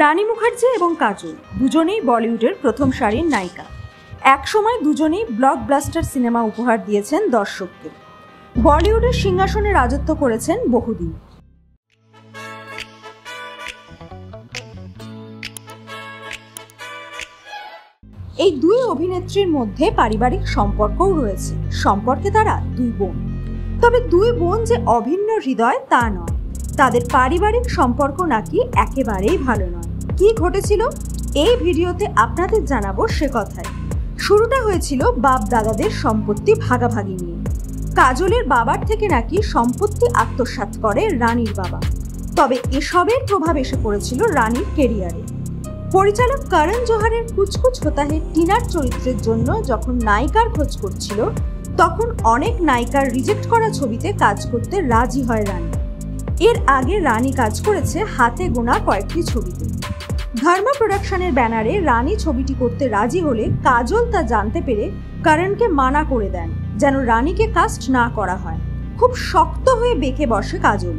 রানী মুখার্জি এবং কাজল দুজনেই বলিউডের প্রথম সারির নায়িকা। একসময় দুজনেই ব্লকবাস্টার সিনেমা উপহার দিয়েছেন দর্শককে। বলিউডের সিংহাসনে রাজত্ব করেছেন বহুদিন। এই দুই অভিনেত্রীর মধ্যে পারিবারিক সম্পর্কও রয়েছে। সম্পর্কে তারা দুই বোন। তবে দুই বোন যে অভিন্ন হৃদয় তা নয়, তাদের পারিবারিক সম্পর্ক নাকি একেবারেই ভালো নয়। কি ঘটেছিল এই ভিডিওতে আপনাদের জানাবো সে কথাই। শুরুটা হয়েছিল বাপ দাদাদের সম্পত্তি ভাগাভাগি নিয়ে। কাজলের বাবার থেকে নাকি সম্পত্তি আত্মসাৎ করে রানীর বাবা। তবে এসবের প্রভাব এসে পড়েছিল রানীর কেরিয়ারে। পরিচালক করণ জোহরের কুচকুচ হোতা হে টিনার চরিত্রের জন্য যখন নায়িকার খোঁজ করছিল, তখন অনেক নায়িকার রিজেক্ট করা ছবিতে কাজ করতে রাজি হয় রানী। এর আগে রানী কাজ করেছে হাতে গোনা কয়েকটি ছবিতে। ধর্মা প্রোডাকশনের ব্যানারে রানী ছবিটি করতে রাজি হলে কাজল তা জানতে পেরে করণকে মানা করে দেন যেন রানীকে কাস্ট না করা হয়। খুব শক্ত হয়ে বেঁকে বসে কাজল।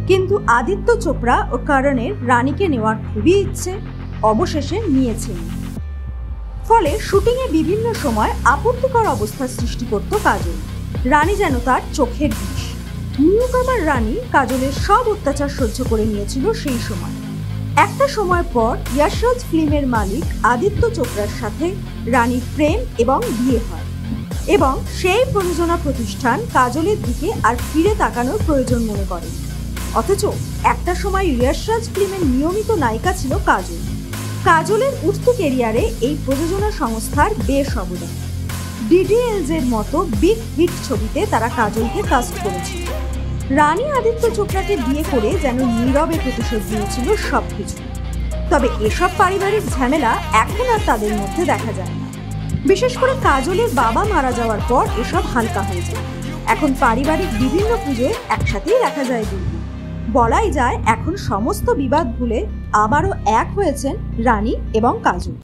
কিন্তু আদিত্য চোপড়া ও করণের রানীকে নেওয়ার খুবই ইচ্ছে, অবশেষে নিয়েছেন। ফলে শুটিংয়ে বিভিন্ন সময় আপত্তিকর অবস্থার সৃষ্টি করত কাজল। রানী যেন তার চোখের বিষ। নিউকামার রানী কাজলের সব অত্যাচার সহ্য করে নিয়েছিল সেই সময়। একটা সময় পর যশরাজ ফিল্মের মালিক আদিত্য চোপড়ার সাথে রানীর প্রেম এবং বিয়ে হয়, এবং সেই প্রযোজনা প্রতিষ্ঠান কাজলের দিকে আর ফিরে তাকানোর প্রয়োজন মনে করে। অথচ একটা সময় যশরাজ ফিল্মের নিয়মিত নায়িকা ছিল কাজল। কাজলের উঠতি কেরিয়ারে এই প্রযোজনা সংস্থার বেশ অবদান। ডিডিএলজ এর মতো বিগ হিট ছবিতে তারা কাজলকে কাস্ট করেছিল। রানী আদিত্য চোপড়াকে বিয়ে করে যেন নীরবে প্রতিশোধ দিয়েছিল সবকিছু। তবে এসব পারিবারিক ঝামেলা এখন আর তাদের মধ্যে দেখা যায় না। বিশেষ করে কাজলের বাবা মারা যাওয়ার পর এসব হালকা হয়ে যায়। এখন পারিবারিক বিভিন্ন পুজোয় একসাথেই দেখা যায় দুদিন। বলাই যায় এখন সমস্ত বিবাদ ভুলে আবারও এক হয়েছেন রানী এবং কাজল।